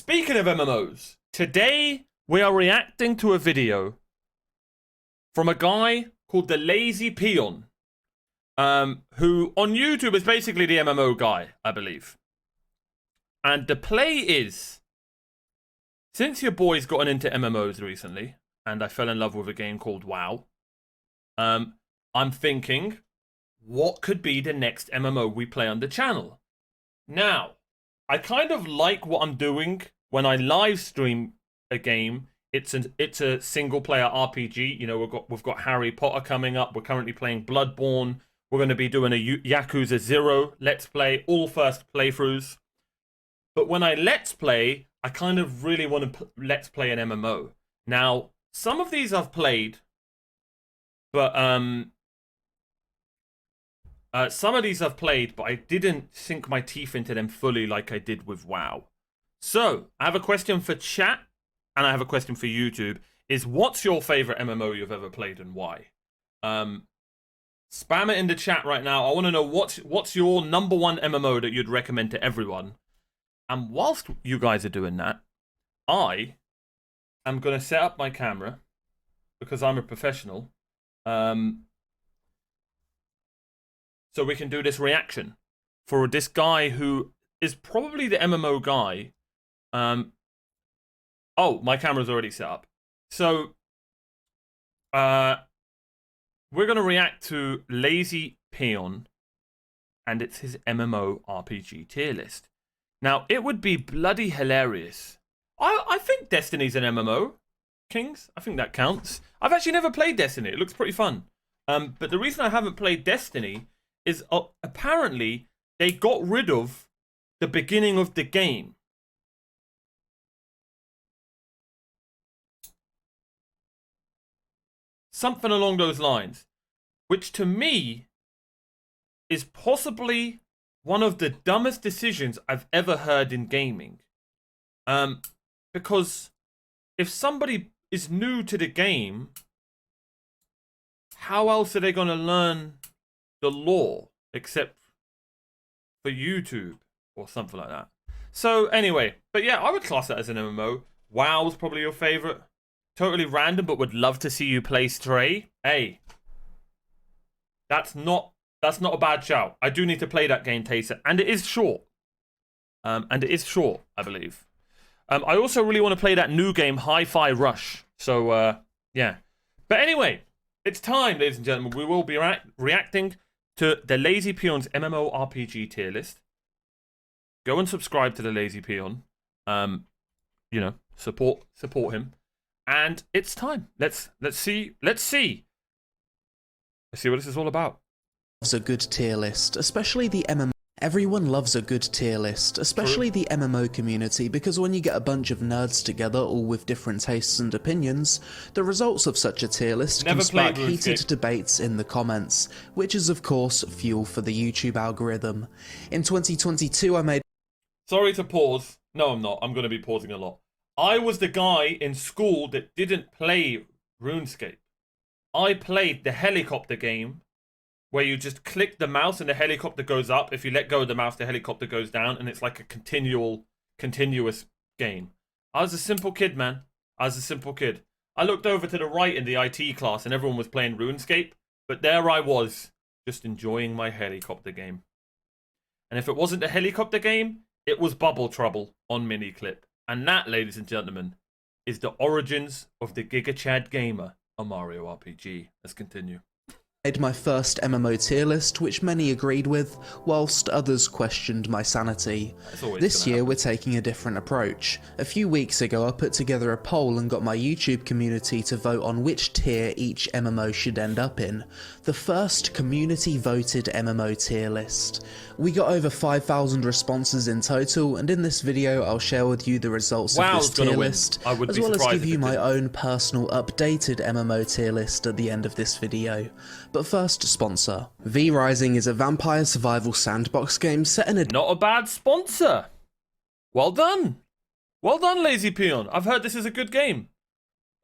Speaking of MMOs, today we are reacting to a video from a guy called the Lazy Peon, who on YouTube is basically the MMO guy, I believe. And the play is, since your boy's gotten into MMOs recently, and I fell in love with a game called WoW, I'm thinking, what could be the next MMO we play on the channel? Now, I kind of like what I'm doing when I live stream a game. It's a single player RPG. You know, we've got Harry Potter coming up. We're currently playing Bloodborne. We're going to be doing a Yakuza 0 Let's Play, all first playthroughs. But when I Let's Play, I kind of really want to Let's Play an MMO. Now, some of these I've played, but some of these I've played, but I didn't sink my teeth into them fully like I did with WoW. So, I have a question for chat, and I have a question for YouTube. What's your favorite MMO you've ever played and why? Spam it in the chat right now. I want to know what's your #1 MMO that you'd recommend to everyone. And whilst you guys are doing that, I am going to set up my camera, because I'm a professional, so we can do this reaction for this guy who is probably the MMO guy. Oh, my camera's already set up. So, we're going to react to Lazy Peon, and it's his MMO RPG tier list. Now, it would be bloody hilarious. I think Destiny's an MMO, Kings. I think that counts. I've actually never played Destiny. It looks pretty fun. But the reason I haven't played Destiny is apparently they got rid of the beginning of the game. Something along those lines, which to me is possibly one of the dumbest decisions I've ever heard in gaming. Because if somebody is new to the game, how else are they going to learn the lore except for YouTube or something like that? So anyway, but yeah, I would class that as an MMO. WoW's probably your favorite. Totally random, but would love to see you play Stray. Hey, that's not a bad shout. I do need to play that game, Taser, and it is short. I believe. I also really want to play that new game, Hi-Fi Rush. So yeah. But anyway, it's time, ladies and gentlemen. We will be reacting to the Lazy Peon's MMO RPG tier list. Go and subscribe to the Lazy Peon. You know, support him. And it's time. Let's see what this is all about. Loves a good tier list, especially the MMO. Everyone loves a good tier list, especially the MMO community, because when you get a bunch of nerds together, all with different tastes and opinions, the results of such a tier list can spark heated debates in the comments, which is of course fuel for the YouTube algorithm. In 2022 I made... Sorry to pause. No, I'm not. I'm going to be pausing a lot. I was the guy in school that didn't play RuneScape. I played the helicopter game, where you just click the mouse and the helicopter goes up. If you let go of the mouse, the helicopter goes down, and it's like a continuous game. I was a simple kid, man. I was a simple kid. I looked over to the right in the IT class, and everyone was playing RuneScape, but there I was, just enjoying my helicopter game. And if it wasn't the helicopter game, it was Bubble Trouble on Miniclip. And that, ladies and gentlemen, is the origins of the Giga Chad Gamer on Mario RPG. Let's continue. Made my first MMO tier list, which many agreed with, whilst others questioned my sanity. This year we're taking a different approach. A few weeks ago I put together a poll and got my YouTube community to vote on which tier each MMO should end up in. The first community voted MMO tier list. We got over 5,000 responses in total, and in this video I'll share with you the results of this tier list, as well as give you my own personal updated MMO tier list at the end of this video. But first, sponsor. V Rising is a vampire survival sandbox game set in a... Not a bad sponsor. Well done. Well done, Lazy Peon. I've heard this is a good game.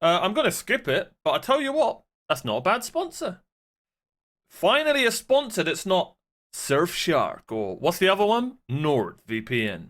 I'm going to skip it, but I tell you what, that's not a bad sponsor. Finally a sponsor that's not Surfshark or what's the other one? NordVPN.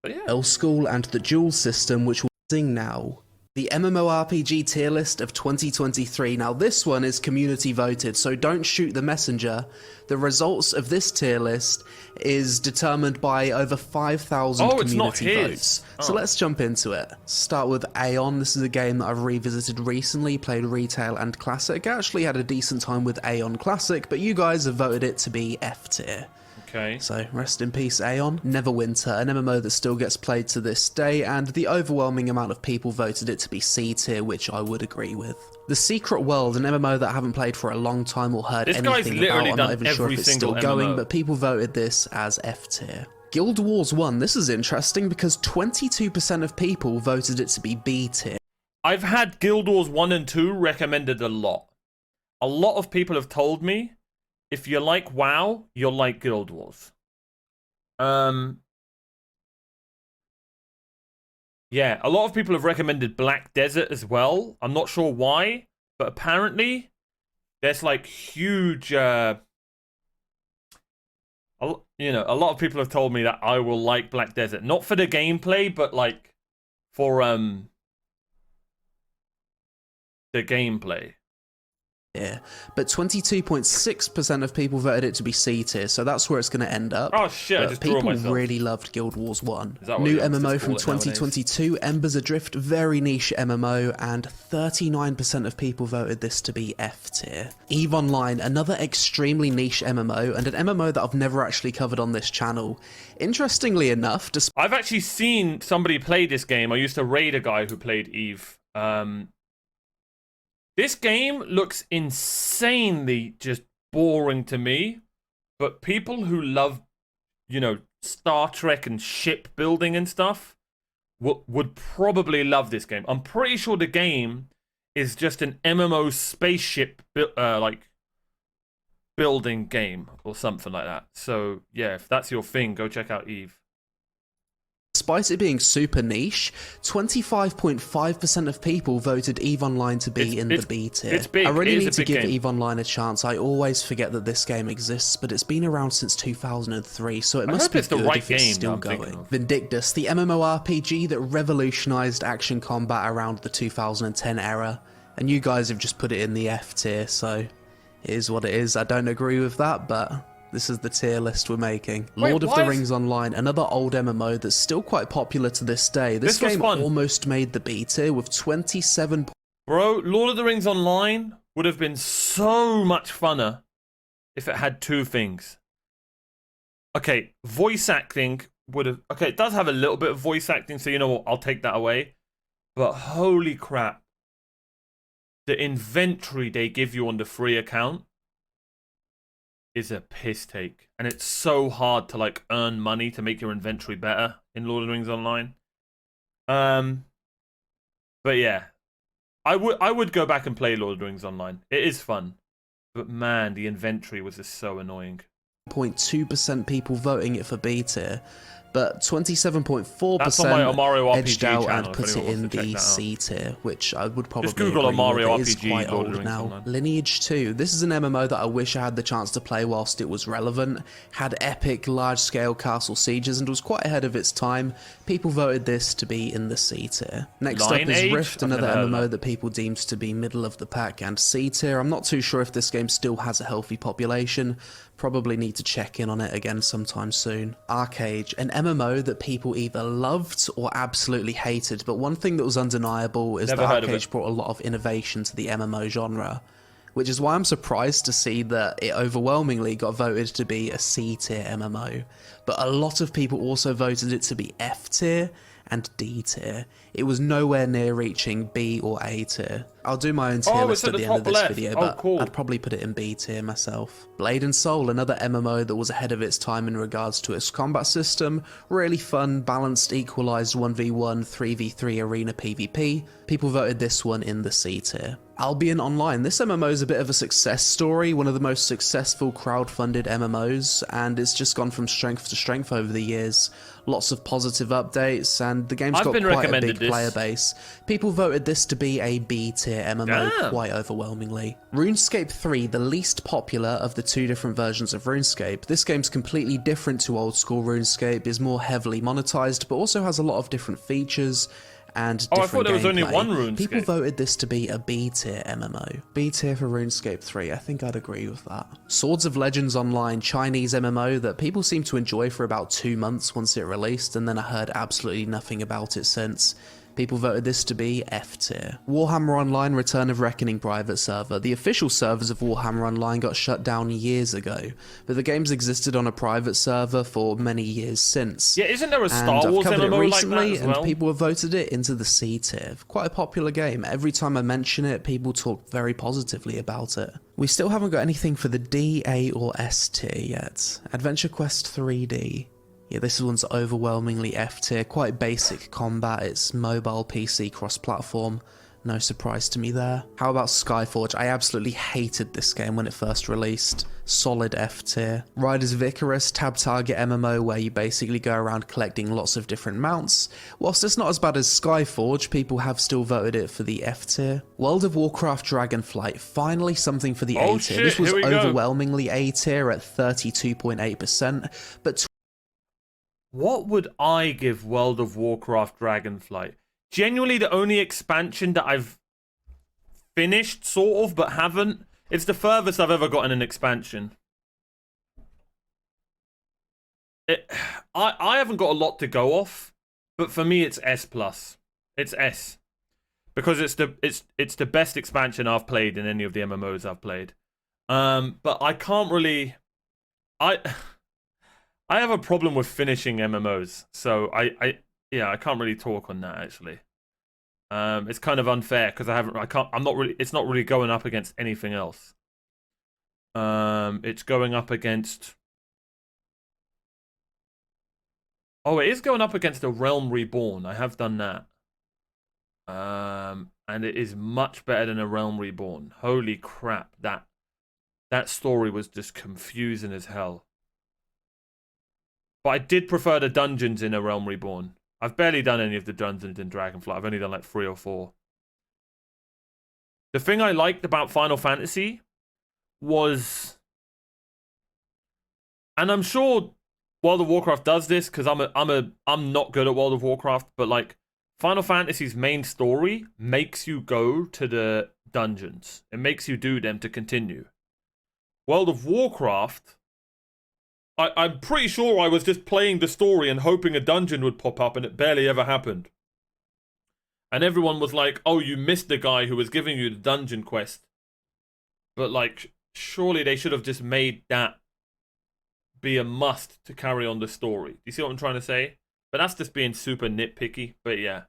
But yeah. Old School and the Duel system, which we'll sing now. The MMORPG tier list of 2023. Now this one is community voted, so don't shoot the messenger. The results of this tier list is determined by over 5,000 community votes. So let's jump into it. Start with Aeon. This is a game that I've revisited recently, played Retail and Classic. I actually had a decent time with Aeon Classic, but you guys have voted it to be F tier. Okay. So, rest in peace, Aeon. Neverwinter, an MMO that still gets played to this day, and the overwhelming amount of people voted it to be C tier, which I would agree with. The Secret World, an MMO that I haven't played for a long time or heard anything about. I'm not even sure if it's still going, but people voted this as F tier. Guild Wars 1, this is interesting because 22% of people voted it to be B tier. I've had Guild Wars 1 and 2 recommended a lot. A lot of people have told me, if you like WoW, you'll like Guild Wars. Yeah, a lot of people have recommended Black Desert as well. I'm not sure why, but apparently there's like huge, a lot of people have told me that I will like Black Desert. Not for the gameplay, but like for the gameplay. Yeah, but 22.6% of people voted it to be C tier, so that's where it's going to end up. Oh shit, I just people drew myself. Really loved Guild Wars 1. New MMO from 2022, Embers Adrift, very niche MMO, and 39% of people voted this to be F tier. EVE Online, another extremely niche MMO, and an MMO that I've never actually covered on this channel. Interestingly enough, I've actually seen somebody play this game. I used to raid a guy who played EVE. This game looks insanely just boring to me, but people who love, Star Trek and ship building and stuff would probably love this game. I'm pretty sure the game is just an MMO spaceship building game or something like that. So yeah, if that's your thing, go check out EVE. Despite it being super niche, 25.5% of people voted EVE Online to be in the B tier. It's big. I really need to give EVE Online a chance. I always forget that this game exists, but it's been around since 2003, so it must be good if it's still going. Vindictus, the MMORPG that revolutionized action combat around the 2010 era, and you guys have just put it in the F tier, so it is what it is. I don't agree with that, but this is the tier list we're making. Lord of the Rings Online, another old MMO that's still quite popular to this day. This game almost made the B tier with 27. Bro, Lord of the Rings Online would have been so much funner if it had two things. Okay, voice acting would have... Okay, it does have a little bit of voice acting, so you know what? I'll take that away. But holy crap. The inventory they give you on the free account is a piss take, and it's so hard to earn money to make your inventory better in Lord of the Rings Online. But yeah, I would go back and play Lord of the Rings Online. It is fun, but man, the inventory was just so annoying. 0.2% people voting it for B tier, but 27.4% edged out and put it in the C tier, which I would probably just Google MMORPG. It is quite old now. Lineage 2. This is an MMO that I wish I had the chance to play whilst it was relevant. Had epic, large-scale castle sieges and was quite ahead of its time. People voted this to be in the C tier. Next up is Rift, another MMO that people deemed to be middle of the pack and C tier. I'm not too sure if this game still has a healthy population. Probably need to check in on it again sometime soon. Arcade, an MMO that people either loved or absolutely hated, but one thing that was undeniable is that Arcade brought a lot of innovation to the MMO genre, which is why I'm surprised to see that it overwhelmingly got voted to be a C tier MMO, but a lot of people also voted it to be F tier and D tier. It was nowhere near reaching B or A tier. I'll do my own tier list at the end of this video, but I'd probably put it in B tier myself. Blade and Soul, another MMO that was ahead of its time in regards to its combat system. Really fun, balanced, equalized 1v1, 3v3 arena PvP. People voted this one in the C tier. Albion Online. This MMO is a bit of a success story, one of the most successful crowd-funded MMOs, and it's just gone from strength to strength over the years. Lots of positive updates, and the game's got quite a big player base. People voted this to be a B-tier MMO quite overwhelmingly. RuneScape 3, the least popular of the two different versions of RuneScape. This game's completely different to old school RuneScape, is more heavily monetized, but also has a lot of different features and different I thought there was only one RuneScape. People voted this to be a B-tier MMO. B-tier for RuneScape 3, I think I'd agree with that. Swords of Legends Online, Chinese MMO that people seem to enjoy for about 2 months once it released, and then I heard absolutely nothing about it since. People voted this to be F-tier. Warhammer Online Return of Reckoning private server. The official servers of Warhammer Online got shut down years ago, but the game's existed on a private server for many years since. Yeah, isn't there a Star Wars MMO like that as well? And people have voted it into the C-tier. Quite a popular game. Every time I mention it, people talk very positively about it. We still haven't got anything for the D, A, or S tier yet. Adventure Quest 3D. Yeah, this one's overwhelmingly F tier, quite basic combat, it's mobile, PC, cross-platform, no surprise to me there. How about Skyforge? I absolutely hated this game when it first released. Solid F tier. Riders of Icarus, tab target MMO where you basically go around collecting lots of different mounts. Whilst it's not as bad as Skyforge, people have still voted it for the F tier. World of Warcraft Dragonflight, finally something for the A tier. This was overwhelmingly A tier at 32.8%, but what would I give World of Warcraft Dragonflight? Genuinely the only expansion that I've finished, sort of, but haven't. It's the furthest I've ever gotten an expansion. I haven't got a lot to go off, but for me it's S+. It's S. Because it's the best expansion I've played in any of the MMOs I've played. But I can't really... I have a problem with finishing MMOs, so I can't really talk on that actually. It's kind of unfair because it's not really going up against anything else. It's going up against... Oh, it is going up against A Realm Reborn. I have done that. And it is much better than A Realm Reborn. Holy crap, that story was just confusing as hell. But I did prefer the dungeons in A Realm Reborn. I've barely done any of the dungeons in Dragonflight. I've only done like 3 or 4. The thing I liked about Final Fantasy was... And I'm sure World of Warcraft does this, because I'm not good at World of Warcraft, but like Final Fantasy's main story makes you go to the dungeons. It makes you do them to continue. World of Warcraft... I'm pretty sure I was just playing the story and hoping a dungeon would pop up, and it barely ever happened. And everyone was like, oh, you missed the guy who was giving you the dungeon quest. But, like, surely they should have just made that be a must to carry on the story. Do you see what I'm trying to say? But that's just being super nitpicky. But yeah,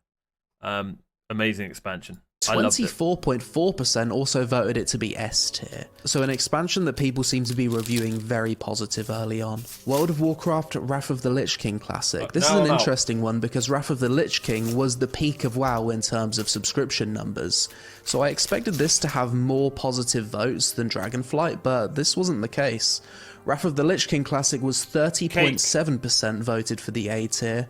amazing expansion. 24.4% also voted it to be S tier, so an expansion that people seem to be reviewing very positive early on. World of Warcraft Wrath of the Lich King Classic. This is an interesting one because Wrath of the Lich King was the peak of WoW in terms of subscription numbers, so I expected this to have more positive votes than Dragonflight, but this wasn't the case. Wrath of the Lich King Classic was 30.7% voted for the A tier,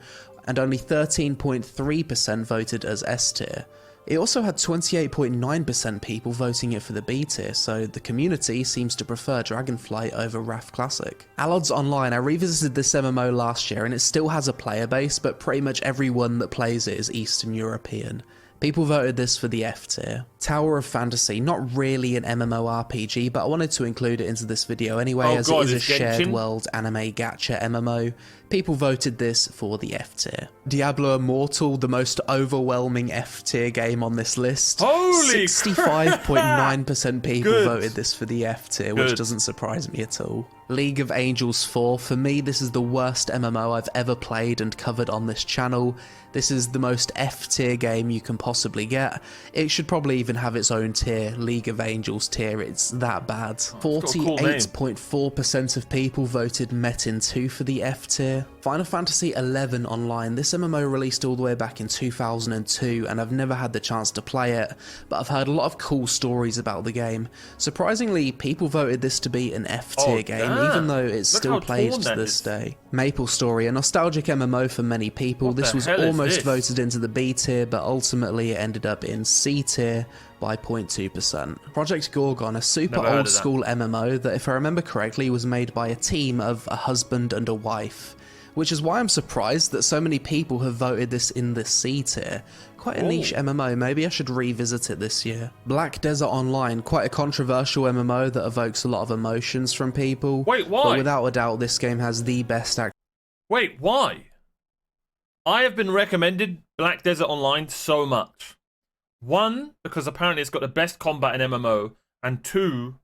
and only 13.3% voted as S tier. It also had 28.9% people voting it for the B tier, so the community seems to prefer Dragonflight over Wrath Classic. Allods Online, I revisited this MMO last year and it still has a player base, but pretty much everyone that plays it is Eastern European. People voted this for the F tier. Tower of Fantasy, not really an MMORPG, but I wanted to include it into this video anyway, as it is a shared world anime gacha MMO. People voted this for the F tier. Diablo Immortal, the most overwhelming F tier game on this list. Holy 65.9% people voted this for the F tier, which doesn't surprise me at all. League of Angels 4, for me this is the worst MMO I've ever played and covered on this channel. This is the most F tier game you can possibly get. It should probably even have its own tier, League of Angels tier, it's that bad. 48.4% of people voted Metin 2 for the F tier. Final Fantasy XI Online, this MMO released all the way back in 2002 and I've never had the chance to play it, but I've heard a lot of cool stories about the game. Surprisingly, people voted this to be an F tier game, even though it's still played to this day. Maple Story, a nostalgic MMO for many people, this was almost voted into the B tier, but ultimately it ended up in C tier by 0.2%. Project Gorgon, a super old school MMO that, if I remember correctly, was made by a team of a husband and a wife, which is why I'm surprised that so many people have voted this in the C tier. Quite a niche MMO, maybe I should revisit it this year. Black Desert Online, quite a controversial MMO that evokes a lot of emotions from people. Wait, why? But without a doubt, this game has the best action. Wait, why? I have been recommended Black Desert Online so much. One, because apparently it's got the best combat in MMO, and two,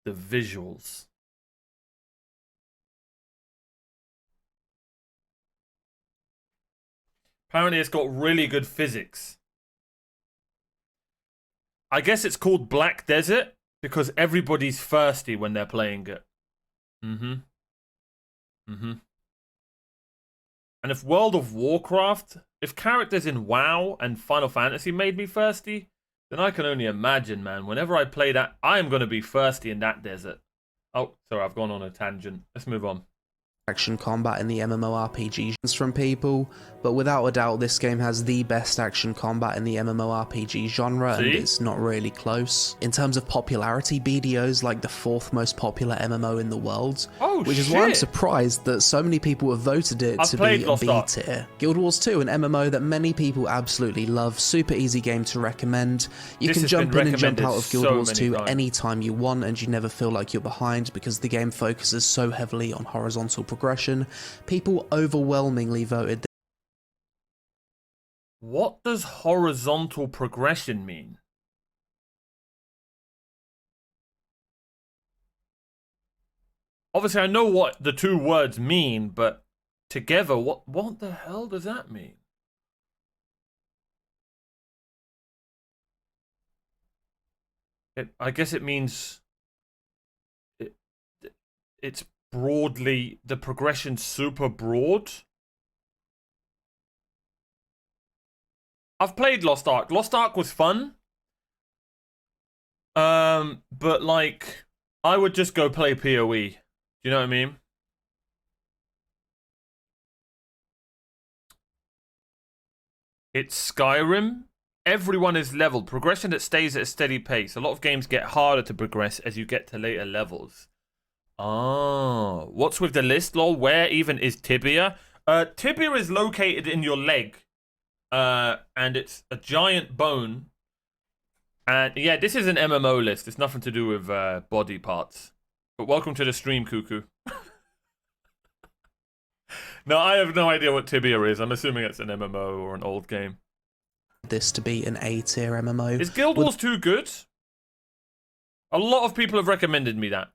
the visuals. Apparently it's got really good physics. I guess it's called Black Desert because everybody's thirsty when they're playing it. And if World of Warcraft, if characters in WoW and Final Fantasy made me thirsty, then I can only imagine, man. Whenever I play that, I am going to be thirsty in that desert. Oh, sorry, I've gone on a tangent. Let's move on. Action combat in the MMORPGs from people, but without a doubt this game has the best action combat in the MMORPG genre, and it's not really close. In terms of popularity, BDO's like the 4th most popular MMO in the world, which is why I'm surprised that so many people have voted it to be a B tier. Guild Wars 2, an MMO that many people absolutely love, super easy game to recommend. You can jump in and jump out of Guild Wars 2 anytime you want and you never feel like you're behind because the game focuses so heavily on horizontal progression. People overwhelmingly voted. What does horizontal progression mean? Obviously, I know what the two words mean, but together, what the hell does that mean? I guess it means it's broadly, the progression's super broad. I've played Lost Ark. Lost Ark was fun. But like, I would just go play PoE. Do you know what I mean? It's Skyrim. Everyone is leveled. Progression that stays at a steady pace. A lot of games get harder to progress as you get to later levels. Oh, what's with the list, lol? Where even is tibia? Tibia is located in your leg. And it's a giant bone. And yeah, this is an MMO list. It's nothing to do with body parts. But welcome to the stream, Cuckoo. No, I have no idea what tibia is. I'm assuming it's an MMO or an old game. This to be an A tier MMO. Is Guild Wars 2 good? A lot of people have recommended me that.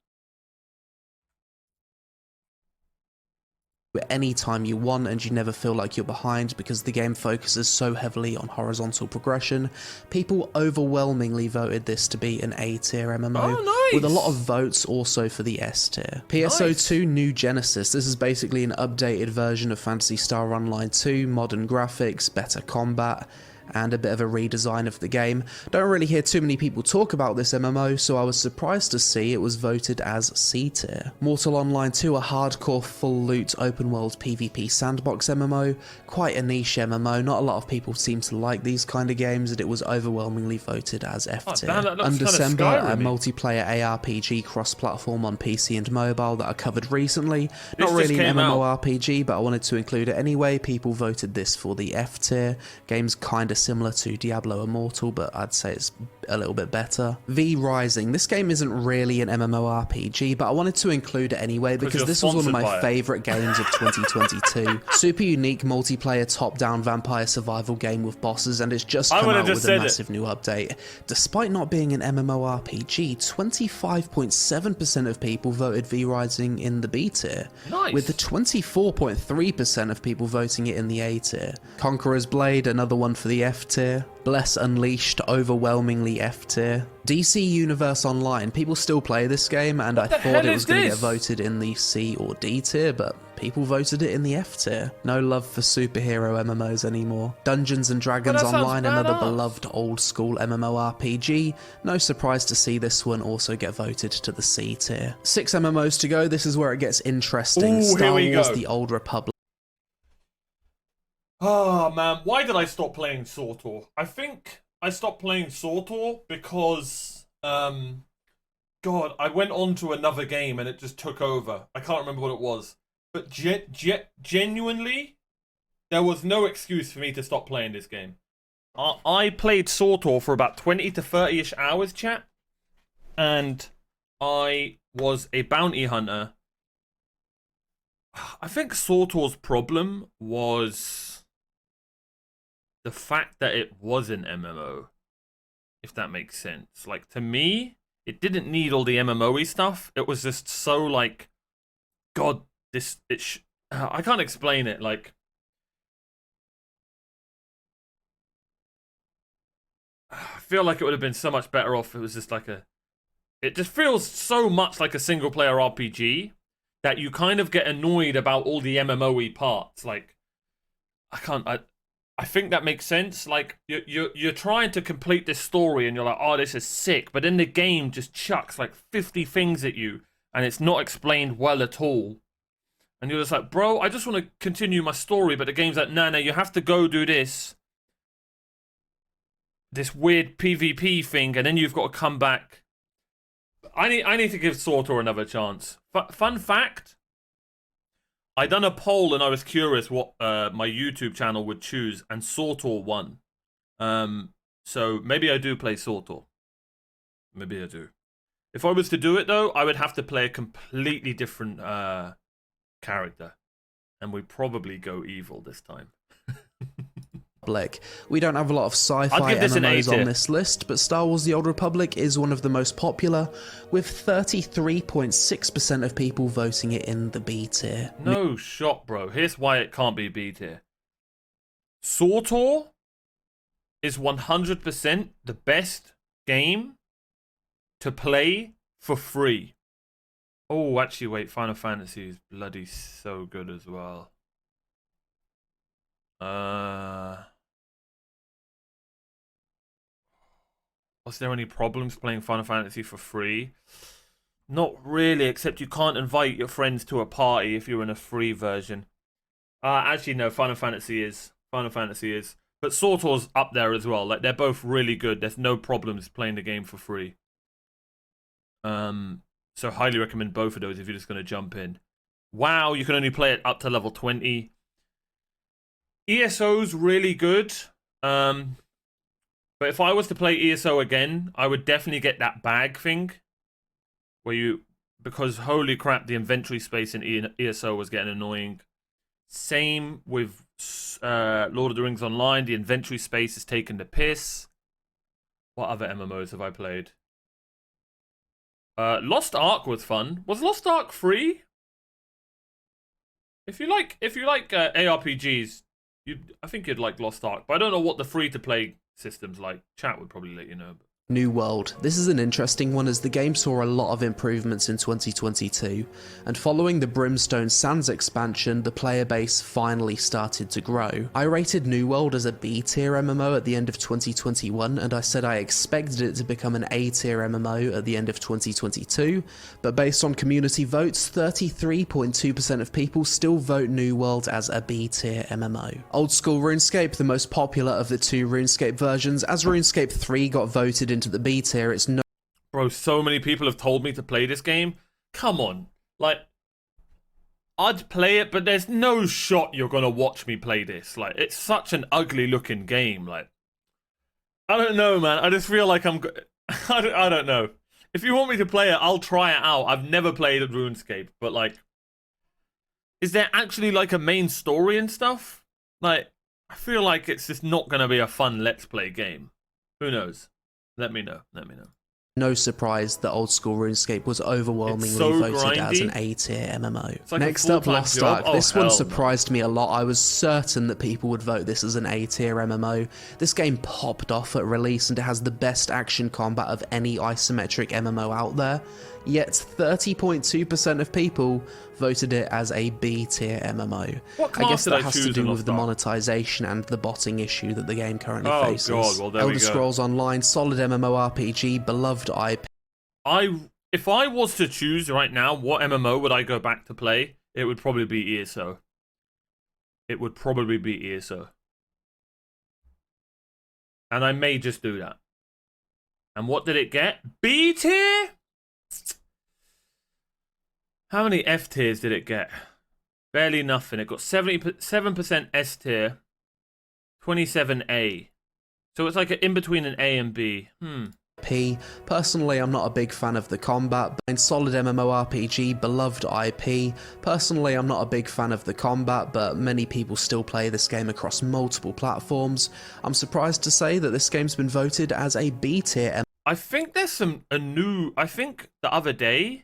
Anytime you want and you never feel like you're behind because the game focuses so heavily on horizontal progression. People overwhelmingly voted this to be an A tier MMO, with a lot of votes also for the S tier. PSO2 New Genesis, this is basically an updated version of Phantasy Star Online 2, modern graphics, better combat, and a bit of a redesign of the game. Don't really hear too many people talk about this MMO, so I was surprised to see it was voted as C tier. Mortal Online 2, a hardcore full loot open world PvP sandbox MMO, quite a niche MMO, not a lot of people seem to like these kind of games, and it was overwhelmingly voted as F tier. Undecember, a multiplayer ARPG cross-platform on PC and mobile that I covered recently. Not really an MMORPG, but I wanted to include it anyway. People voted this for the F tier. Game's kinda similar to Diablo Immortal, but I'd say it's a little bit better. V Rising. This game isn't really an MMORPG, but I wanted to include it anyway because this was one of my favourite games of 2022. Super unique multiplayer top-down vampire survival game with bosses, and it's just come out with a massive new update. Despite not being an MMORPG, 25.7% of people voted V Rising in the B tier, with the 24.3% of people voting it in the A tier. Conqueror's Blade, another one for the F tier. Bless Unleashed, overwhelmingly F tier. DC Universe Online, people still play this game, and I thought it was going to get voted in the C or D tier, but people voted it in the F tier. No love for superhero MMOs anymore. Dungeons and Dragons Online, another beloved old school MMORPG. No surprise to see this one also get voted to the C tier. 6 MMOs to go, this is where it gets interesting. Star Wars: The Old Republic. Oh man, why did I stop playing SWTOR? I think I stopped playing SWTOR because, God, I went on to another game and it just took over. I can't remember what it was. But genuinely, there was no excuse for me to stop playing this game. I played SWTOR for about 20 to 30-ish hours, chat. And I was a bounty hunter. I think SWTOR's problem was the fact that it was an MMO, if that makes sense. Like, to me, it didn't need all the MMO-y stuff. It was just so, like, God, I can't explain it. Like, I feel like it would have been so much better off if it was just like it just feels so much like a single-player RPG that you kind of get annoyed about all the MMO-y parts. Like, I think that makes sense. Like, you're trying to complete this story and you're like, oh, this is sick. But then the game just chucks like 50 things at you and it's not explained well at all. And you're just like, bro, I just want to continue my story. But the game's like, no, you have to go do this weird PvP thing. And then you've got to come back. I need to give SWTOR another chance. Fun fact. I done a poll and I was curious what my YouTube channel would choose, and SWTOR won. So maybe I do play SWTOR. Maybe I do. If I was to do it though, I would have to play a completely different character, and we'd probably go evil this time. We don't have a lot of sci-fi MMOs on this list, but Star Wars: The Old Republic is one of the most popular, with 33.6% of people voting it in the B tier. No shot, bro. Here's why it can't be B tier. SWTOR is 100% the best game to play for free. Oh, actually, wait. Final Fantasy is bloody so good as well. Was there any problems playing Final Fantasy for free? Not really, except you can't invite your friends to a party if you're in a free version. Actually, no, Final Fantasy is. But SWTOR's up there as well. Like, they're both really good. There's no problems playing the game for free. So highly recommend both of those if you're just going to jump in. WoW, you can only play it up to level 20. ESO's really good. But if I was to play ESO again, I would definitely get that bag thing. Because holy crap, the inventory space in ESO was getting annoying. Same with Lord of the Rings Online. The inventory space is taking the piss. What other MMOs have I played? Lost Ark was fun. Was Lost Ark free? If you like ARPGs, I think you'd like Lost Ark. But I don't know what the free-to-play system's like. Chat would probably let you know. New World. This is an interesting one as the game saw a lot of improvements in 2022, and following the Brimstone Sands expansion, the player base finally started to grow. I rated New World as a B tier MMO at the end of 2021, and I said I expected it to become an A tier MMO at the end of 2022, but based on community votes, 33.2% of people still vote New World as a B tier MMO. Old School RuneScape, the most popular of the two RuneScape versions, as RuneScape 3 got voted into the B tier, it's no... Bro, so many people have told me to play this game. Come on. Like, I'd play it, but there's no shot you're gonna watch me play this. Like, it's such an ugly looking game. Like, I don't know, man. I just feel like I don't know. If you want me to play it, I'll try it out. I've never played a RuneScape, but like, is there actually like a main story and stuff? Like, I feel like it's just not going to be a fun Let's Play game. Who knows? Let me know. Let me know. No surprise that old school RuneScape was overwhelmingly voted as an A-tier MMO. Like next up, Lost Ark. This one surprised me a lot. I was certain that people would vote this as an A-tier MMO. This game popped off at release and it has the best action combat of any isometric MMO out there. Yet 30.2% of people voted it as a B-tier MMO. I guess that has to do with the monetization and the botting issue that the game currently faces. God, well, there we go. Elder Scrolls Online, solid MMORPG, beloved IP. If I was to choose right now, what MMO would I go back to play? It would probably be ESO. It would probably be ESO. And I may just do that. And what did it get? B tier? How many F tiers did it get? Barely nothing. It got 77% S tier, 27 A. So it's like in between an A and B. Personally, I'm not a big fan of the combat, but in solid MMORPG, beloved IP. Personally, I'm not a big fan of the combat, but many people still play this game across multiple platforms. I'm surprised to say that this game's been voted as a B tier. I think there's I think the other day,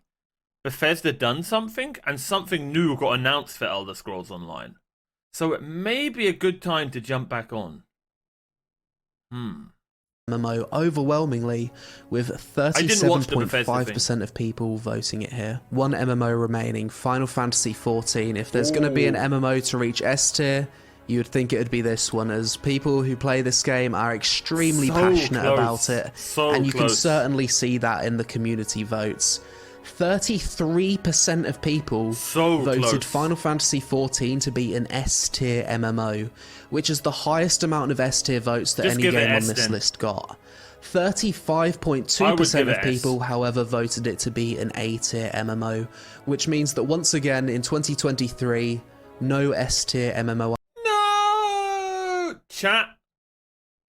Bethesda done something, and something new got announced for Elder Scrolls Online. So it may be a good time to jump back on. MMO overwhelmingly, with 37.5% of people voting it here. One MMO remaining, Final Fantasy XIV. If there's going to be an MMO to reach S tier, you would think it would be this one, as people who play this game are extremely passionate about it, and you can certainly see that in the community votes. 33% of people voted Final Fantasy XIV to be an S-tier MMO, which is the highest amount of S-tier votes that any game on this list got. 35.2% of people, however, voted it to be an A-tier MMO, which means that once again in 2023, no S-tier MMO. No! Chat,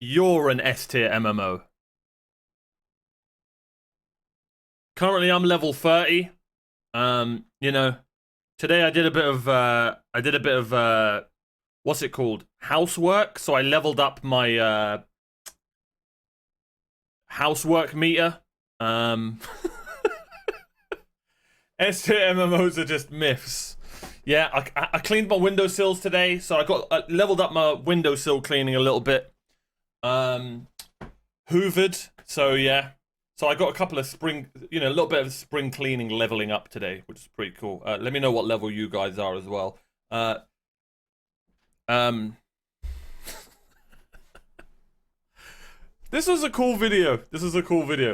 you're an S-tier MMO. Currently, I'm level 30. You know, today I did a bit of what's it called? Housework. So I leveled up my housework meter. S-tier MMOs are just myths. Yeah, I cleaned my windowsills today, so I leveled up my windowsill cleaning a little bit. Hoovered. So yeah. So I got a couple of a little bit of spring cleaning leveling up today, which is pretty cool. Let me know what level you guys are as well. This was a cool video.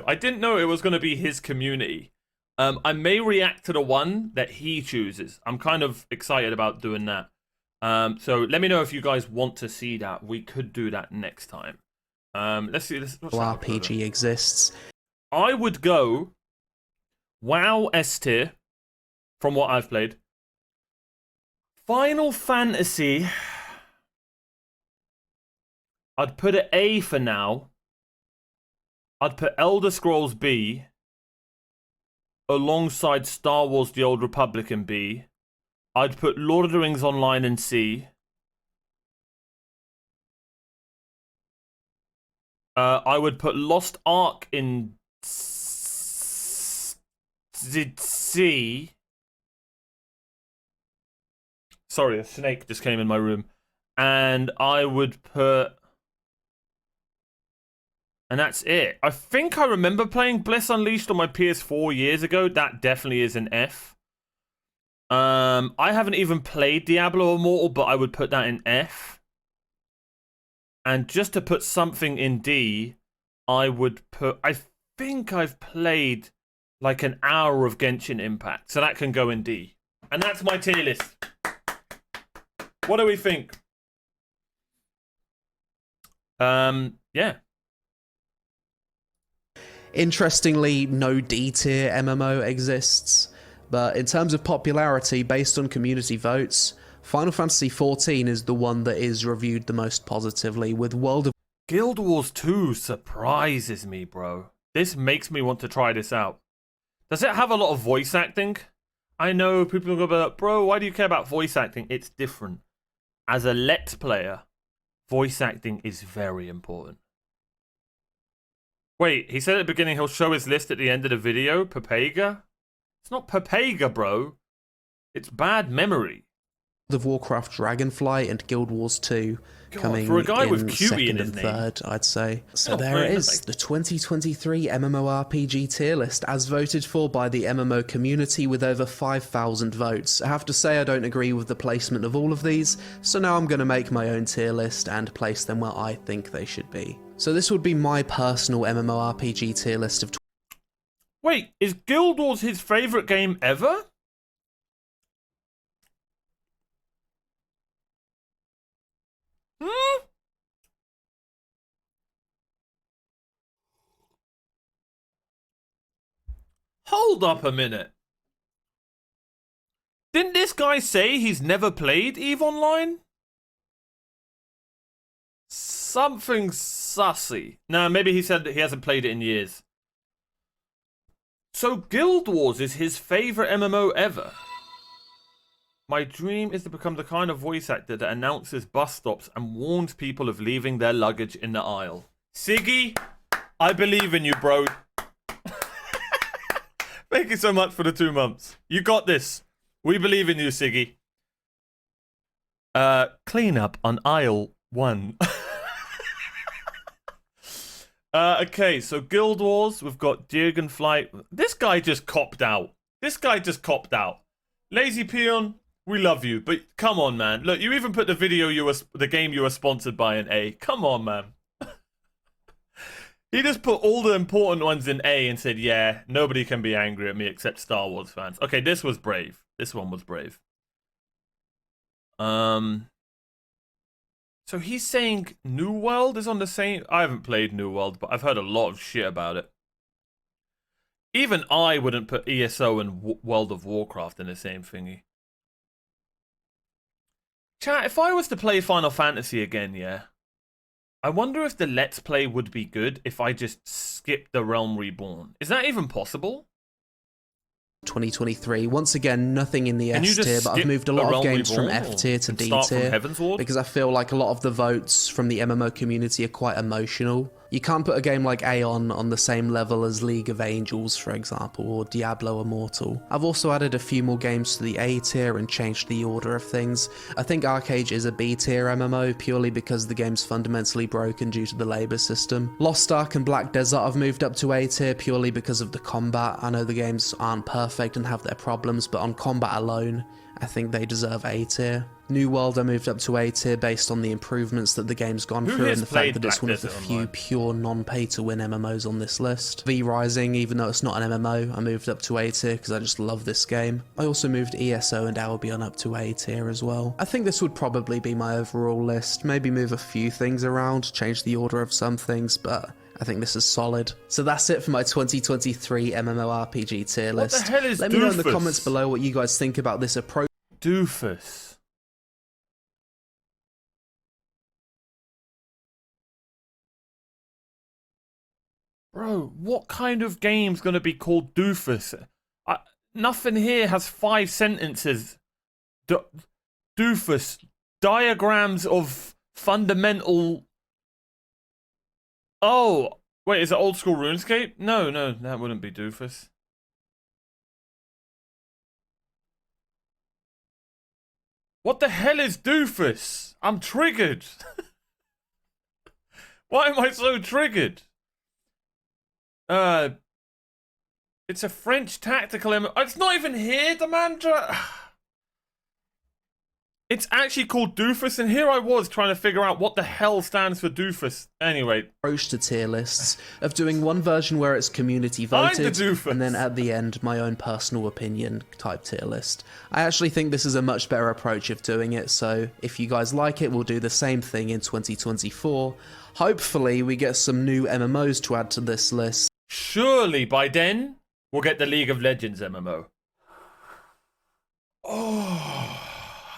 I didn't know it was going to be his community. I may react to the one that he chooses. I'm kind of excited about doing that. So let me know if you guys want to see that. We could do that next time. Let's see. RPG exists. I would go WoW S tier from what I've played. Final Fantasy, I'd put it A for now. I'd put Elder Scrolls B alongside Star Wars The Old Republic in B. I'd put Lord of the Rings Online in C. I would put Lost Ark in C. Sorry, a snake just came in my room. And I would put... And that's it. I think I remember playing Bless Unleashed on my PS4 years ago. That definitely is an F. I haven't even played Diablo Immortal, but I would put that in F. And just to put something in D, I would put... I think I've played like an hour of Genshin Impact, so that can go in D. And that's my tier list. What do we think? Yeah. Interestingly, no D tier MMO exists, but in terms of popularity, based on community votes, Final Fantasy XIV is the one that is reviewed the most positively, with World of... Guild Wars 2 surprises me, bro. This makes me want to try this out. Does it have a lot of voice acting? I know people will go like, bro, why do you care about voice acting? It's different. As a Let's Player, voice acting is very important. Wait, he said at the beginning he'll show his list at the end of the video. Papega? It's not Papega, bro. It's bad memory. of Warcraft Dragonflight and Guild Wars 2 coming for a guy in with QE second in his and name. third, I'd say. So there it is, the 2023 MMORPG tier list as voted for by the MMO community with over 5,000 votes. I have to say I don't agree with the placement of all of these, so now I'm going to make my own tier list and place them where I think they should be. So this would be my personal MMORPG tier list of... Wait, is Guild Wars his favourite game ever? Hold up a minute. Didn't this guy say he's never played EVE Online? Something sussy. No, maybe he said that he hasn't played it in years. So Guild Wars is his favourite MMO ever. My dream is to become the kind of voice actor that announces bus stops and warns people of leaving their luggage in the aisle. Siggy, I believe in you, bro. Thank you so much for the 2 months. You got this. We believe in you, Siggy. Clean up on aisle 1. Okay, so Guild Wars, we've got Dragonflight. This guy just copped out. Lazy Peon, we love you, but come on, man. Look, you even put the game you were sponsored by in A. Come on, man. He just put all the important ones in A and said, yeah, nobody can be angry at me except Star Wars fans. Okay, this was brave. This one was brave. So he's saying New World is on the same... I haven't played New World, but I've heard a lot of shit about it. Even I wouldn't put ESO and World of Warcraft in the same thingy. Chat, if I was to play Final Fantasy again, yeah, I wonder if the Let's Play would be good if I just skipped the Realm Reborn. Is that even possible? 2023. Once again, nothing in the S tier, but I've moved a lot of games from F tier to D tier because I feel like a lot of the votes from the MMO community are quite emotional. You can't put a game like Aeon on the same level as League of Angels, for example, or Diablo Immortal. I've also added a few more games to the A tier and changed the order of things. I think Arcade is a B tier MMO purely because the game's fundamentally broken due to the labour system. Lost Ark and Black Desert I've moved up to A tier purely because of the combat. I know the games aren't perfect and have their problems, but on combat alone, I think they deserve A tier. New World I moved up to A tier based on the improvements that the game's gone through and the fact that it's one of the few pure non-pay-to-win MMOs on this list. V Rising, even though it's not an MMO, I moved up to A tier because I just love this game. I also moved ESO and Albion up to A tier as well. I think this would probably be my overall list, maybe move a few things around, change the order of some things, but I think this is solid. So that's it for my 2023 MMORPG tier list. What the hell is Let me know in the comments below what you guys think about this approach. Doofus. Bro, what kind of game's gonna be called Doofus? Nothing here has 5 sentences. Doofus. Diagrams of fundamental... Oh, wait, is it old school RuneScape? No, that wouldn't be Doofus. What the hell is Doofus? I'm triggered. Why am I so triggered? It's a French tactical MMO. It's not even here, Demandra. It's actually called Doofus, and here I was trying to figure out what the hell stands for Doofus. Anyway. Approach to tier lists of doing one version where it's community voted, and then at the end, my own personal opinion type tier list. I actually think this is a much better approach of doing it, so if you guys like it, we'll do the same thing in 2024. Hopefully, we get some new MMOs to add to this list. Surely by then, we'll get the League of Legends MMO. Oh.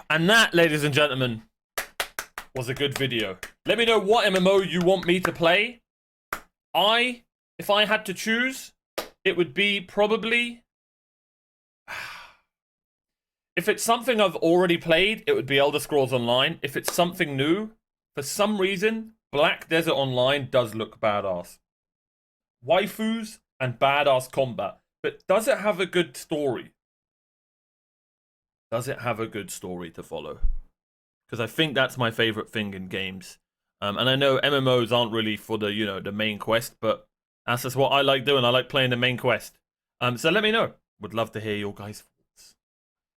And that, ladies and gentlemen, was a good video. Let me know what MMO you want me to play. If I had to choose, it would be probably... If it's something I've already played, it would be Elder Scrolls Online. If it's something new, for some reason, Black Desert Online does look badass. Waifus and badass combat. But does it have a good story? Does it have a good story to follow? Because I think that's my favorite thing in games. And I know MMOs aren't really for the, you know, the main quest, but that's just what I like doing. I like playing the main quest. So let me know. Would love to hear your guys' thoughts.